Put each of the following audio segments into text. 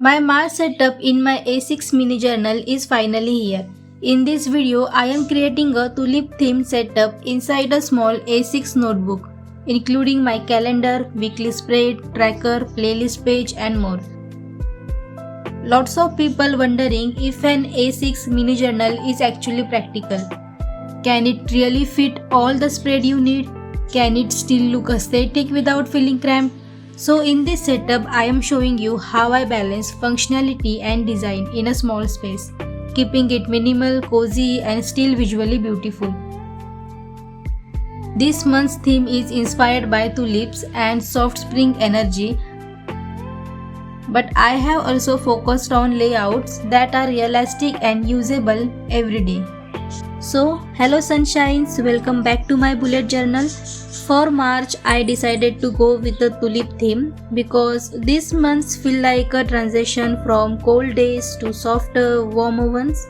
My March setup in my A6 mini journal is finally here. In this video, I am creating a tulip-themed setup inside a small A6 notebook, including my calendar, weekly spread, tracker, playlist page and more. Lots of people wondering if an A6 mini journal is actually practical. Can it really fit all the spread you need? Can it still look aesthetic without feeling cramped? So in this setup, I am showing you how I balance functionality and design in a small space, keeping it minimal, cozy and still visually beautiful. This month's theme is inspired by tulips and soft spring energy, but I have also focused on layouts that are realistic and usable every day. So, hello sunshines, welcome back to my bullet journal. For March, I decided to go with the tulip theme because these months feel like a transition from cold days to softer, warmer ones.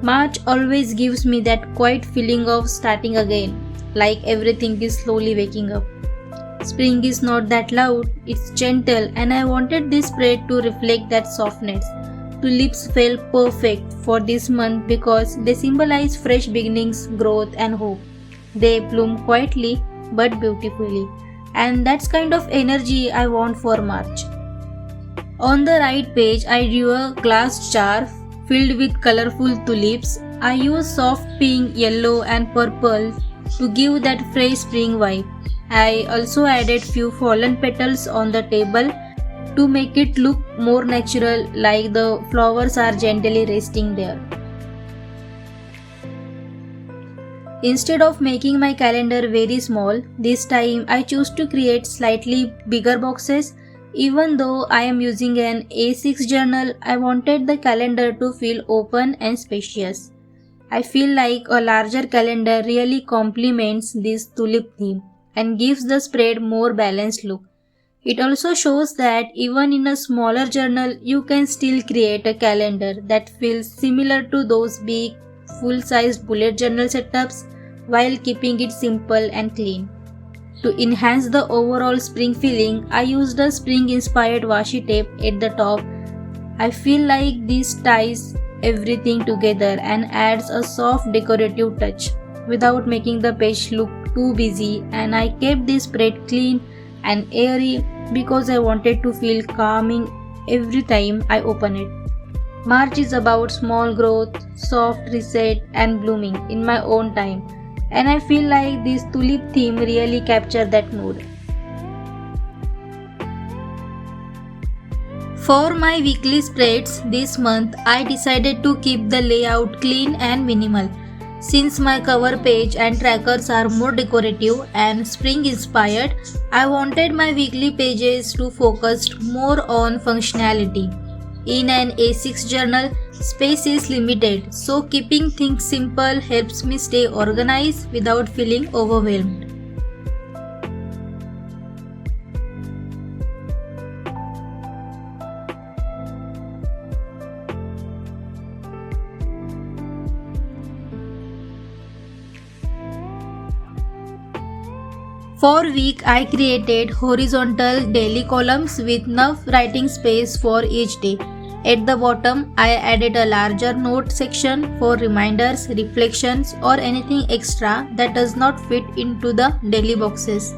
March always gives me that quiet feeling of starting again, like everything is slowly waking up. Spring is not that loud, it's gentle, and I wanted this spread to reflect that softness. Tulips felt perfect for this month because they symbolize fresh beginnings, growth, and hope. They bloom quietly but beautifully, and that's kind of energy I want for March. On the right page, I drew a glass jar filled with colorful tulips. I used soft pink, yellow, and purple to give that fresh spring vibe. I also added few fallen petals on the table to make it look more natural, like the flowers are gently resting there. Instead of making my calendar very small, this time I chose to create slightly bigger boxes. Even though I am using an A6 journal, I wanted the calendar to feel open and spacious. I feel like a larger calendar really complements this tulip theme and gives the spread more balanced look. It also shows that even in a smaller journal, you can still create a calendar that feels similar to those big, full-sized bullet journal setups while keeping it simple and clean. To enhance the overall spring feeling, I used a spring-inspired washi tape at the top. I feel like this ties everything together and adds a soft decorative touch without making the page look too busy, and I kept this spread clean and airy because I wanted to feel calming every time I open it. March is about small growth, soft reset and blooming in my own time, and I feel like this tulip theme really captured that mood. For my weekly spreads this month, I decided to keep the layout clean and minimal. Since my cover page and trackers are more decorative and spring inspired, I wanted my weekly pages to focus more on functionality. In an A6 journal, space is limited, so keeping things simple helps me stay organized without feeling overwhelmed. For week, I created horizontal daily columns with enough writing space for each day. At the bottom, I added a larger note section for reminders, reflections, or anything extra that does not fit into the daily boxes.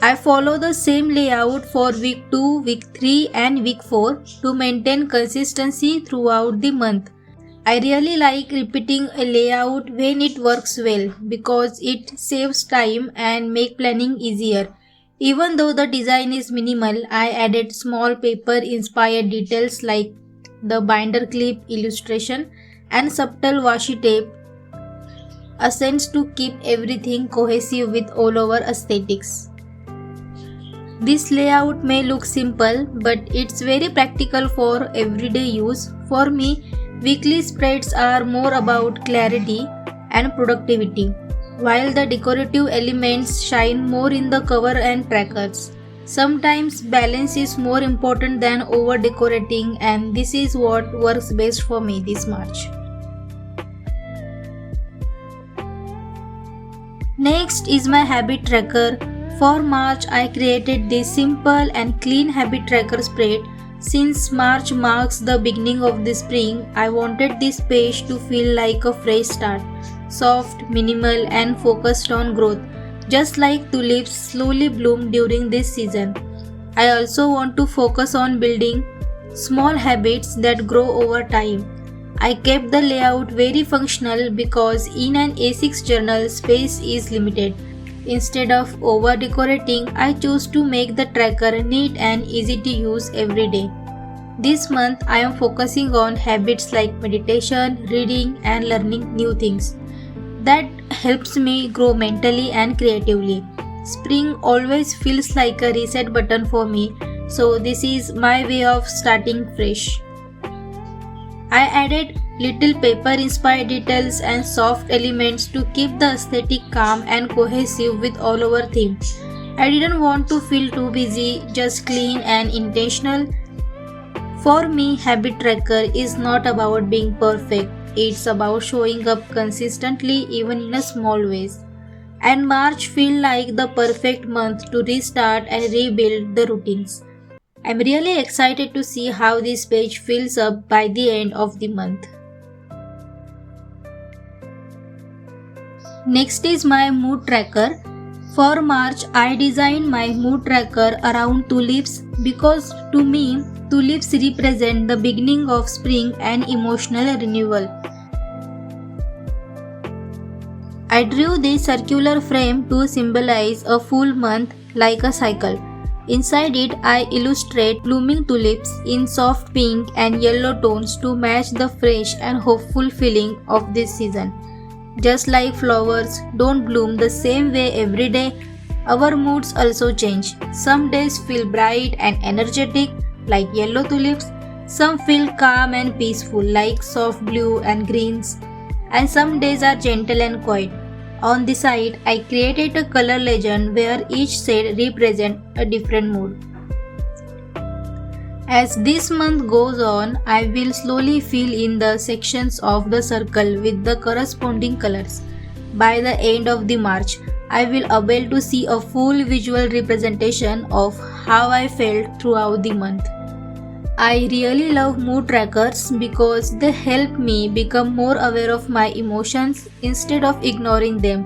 I follow the same layout for week 2, week 3 and week 4 to maintain consistency throughout the month. I really like repeating a layout when it works well because it saves time and make planning easier. Even though the design is minimal, I added small paper inspired details like the binder clip illustration and subtle washi tape accents to keep everything cohesive with all over aesthetics. This layout may look simple, but it's very practical for everyday use. For me, weekly spreads are more about clarity and productivity, while the decorative elements shine more in the cover and trackers. Sometimes balance is more important than over decorating, and this is what works best for me this March. Next is my habit tracker. For March, I created this simple and clean habit tracker spread. Since March marks the beginning of the spring, I wanted this page to feel like a fresh start, soft, minimal, and focused on growth, just like tulips slowly bloom during this season. I also want to focus on building small habits that grow over time. I kept the layout very functional because in an A6 journal space is limited. Instead of over decorating, I chose to make the tracker neat and easy to use every day. This month, I am focusing on habits like meditation, reading, and learning new things. That helps me grow mentally and creatively. Spring always feels like a reset button for me, so this is my way of starting fresh. I added little paper inspired details and soft elements to keep the aesthetic calm and cohesive with all our theme. I didn't want to feel too busy, just clean and intentional. For me, habit tracker is not about being perfect. It's about showing up consistently even in a small ways. And March feel like the perfect month to restart and rebuild the routines. I'm really excited to see how this page fills up by the end of the month. Next is my mood tracker. For March, I designed my mood tracker around tulips because to me, tulips represent the beginning of spring and emotional renewal. I drew this circular frame to symbolize a full month like a cycle. Inside it, I illustrate blooming tulips in soft pink and yellow tones to match the fresh and hopeful feeling of this season. Just like flowers don't bloom the same way every day, our moods also change. Some days feel bright and energetic like yellow tulips, some feel calm and peaceful like soft blue and greens, and some days are gentle and quiet. On the side, I created a color legend where each shade represents a different mood. As this month goes on, I will slowly fill in the sections of the circle with the corresponding colors. By the end of the March, I will be able to see a full visual representation of how I felt throughout the month. I really love mood trackers because they help me become more aware of my emotions instead of ignoring them.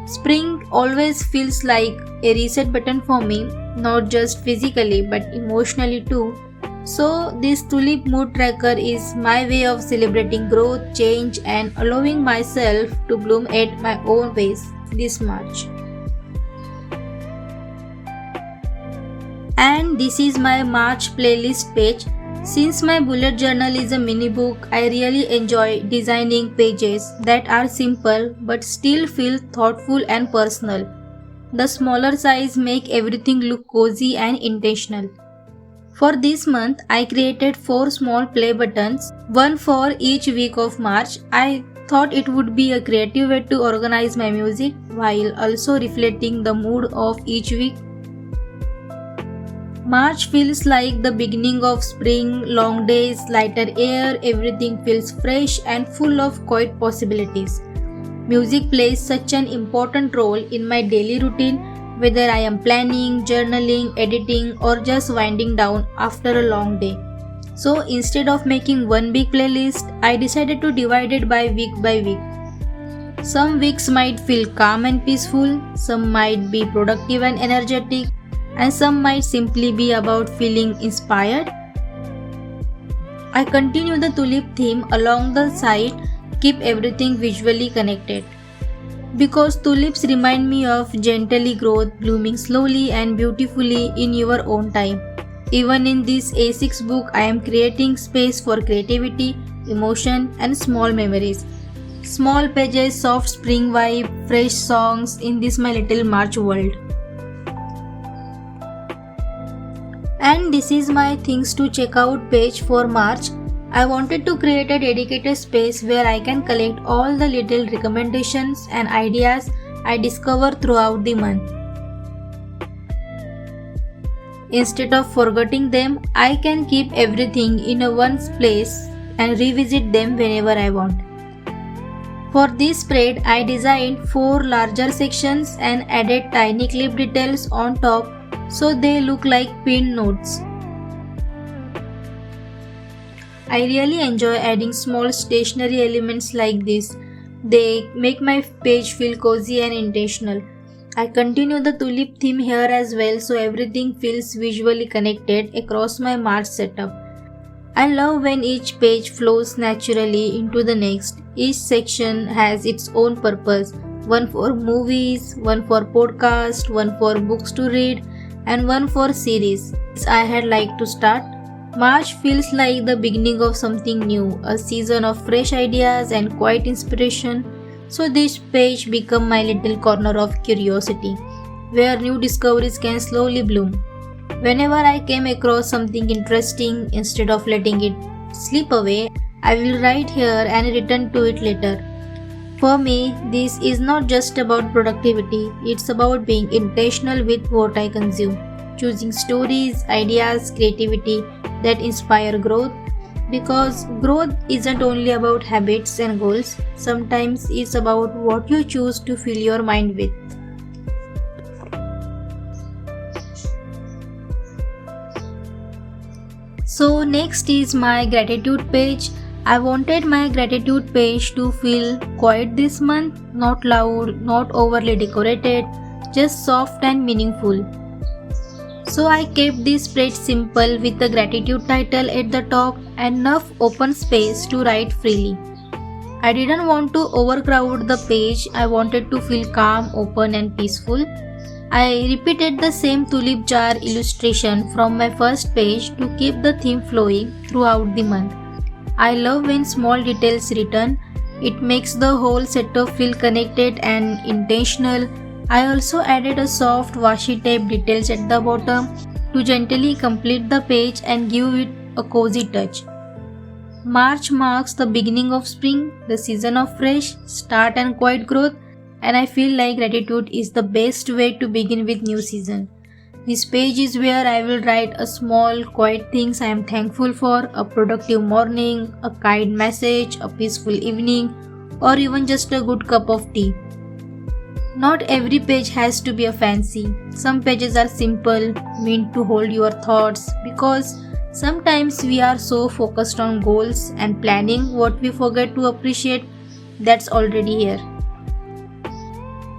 Spring always feels like a reset button for me, not just physically but emotionally too. So, this tulip mood tracker is my way of celebrating growth, change, and allowing myself to bloom at my own pace this March. And this is my March playlist page. Since my bullet journal is a mini book, I really enjoy designing pages that are simple but still feel thoughtful and personal. The smaller size make everything look cozy and intentional. For this month, I created 4 small play buttons, one for each week of March. I thought it would be a creative way to organize my music while also reflecting the mood of each week. March feels like the beginning of spring, long days, lighter air, everything feels fresh and full of quiet possibilities. Music plays such an important role in my daily routine, whether I am planning, journaling, editing, or just winding down after a long day. So instead of making one big playlist, I decided to divide it by week. Some weeks might feel calm and peaceful, some might be productive and energetic, and some might simply be about feeling inspired. I continue the tulip theme along the side, keep everything visually connected. Because tulips remind me of gently growth, blooming slowly and beautifully in your own time. Even in this A6 book, I am creating space for creativity, emotion, and small memories. Small pages, soft spring vibe, fresh songs in this my little March world. And this is my things to check out page for March. I wanted to create a dedicated space where I can collect all the little recommendations and ideas I discover throughout the month. Instead of forgetting them, I can keep everything in a one place and revisit them whenever I want. For this spread, I designed 4 larger sections and added tiny clip details on top so they look like pinned notes. I really enjoy adding small stationery elements like this. They make my page feel cozy and intentional. I continue the tulip theme here as well so everything feels visually connected across my March setup. I love when each page flows naturally into the next. Each section has its own purpose. One for movies, one for podcast, one for books to read, and one for series I had liked to start. March feels like the beginning of something new, a season of fresh ideas and quiet inspiration. So this page became my little corner of curiosity, where new discoveries can slowly bloom. Whenever I came across something interesting, instead of letting it slip away, I will write here and return to it later. For me, this is not just about productivity, it's about being intentional with what I consume, choosing stories, ideas, creativity that inspire growth. Because growth isn't only about habits and goals, sometimes it's about what you choose to fill your mind with. So next is my gratitude page. I wanted my gratitude page to feel quiet this month, not loud, not overly decorated, just soft and meaningful. So I kept this spread simple with the gratitude title at the top and enough open space to write freely. I didn't want to overcrowd the page, I wanted to feel calm, open and peaceful. I repeated the same tulip jar illustration from my first page to keep the theme flowing throughout the month. I love when small details return. It makes the whole setup feel connected and intentional. I also added a soft washi tape details at the bottom to gently complete the page and give it a cozy touch. March marks the beginning of spring, the season of fresh start and quiet growth, and I feel like gratitude is the best way to begin with new season. This page is where I will write a small quiet things I am thankful for, a productive morning, a kind message, a peaceful evening, or even just a good cup of tea. Not every page has to be a fancy. Some pages are simple, meant to hold your thoughts because sometimes we are so focused on goals and planning what we forget to appreciate that's already here.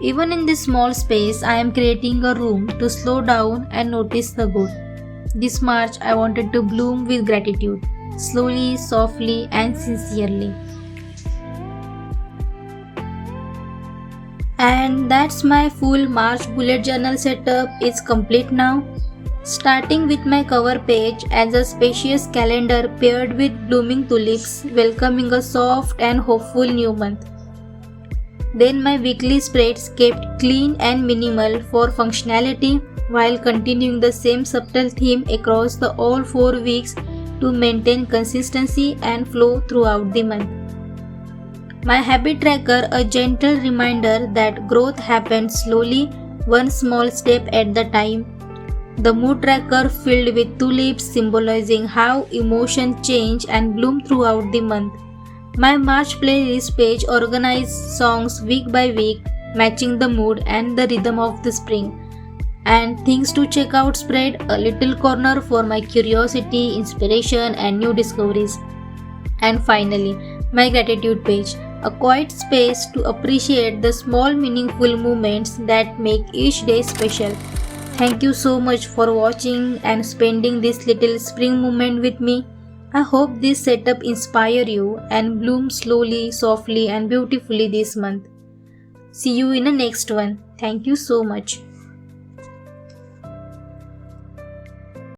Even in this small space, I am creating a room to slow down and notice the good. This March, I wanted to bloom with gratitude, slowly, softly, and sincerely. And that's my full March bullet journal setup is complete now. Starting with my cover page as a spacious calendar paired with blooming tulips, welcoming a soft and hopeful new month. Then my weekly spreads kept clean and minimal for functionality while continuing the same subtle theme across the all 4 weeks to maintain consistency and flow throughout the month. My habit tracker, a gentle reminder that growth happens slowly, one small step at the time. The mood tracker filled with tulips symbolizing how emotions change and bloom throughout the month. My March playlist page organized songs week by week, matching the mood and the rhythm of the spring. And things to check out spread, a little corner for my curiosity, inspiration and new discoveries. And finally, my gratitude page, a quiet space to appreciate the small meaningful moments that make each day special. Thank you so much for watching and spending this little spring moment with me. I hope this setup inspire you and bloom slowly, softly and beautifully this month. See you in the next one. Thank you so much.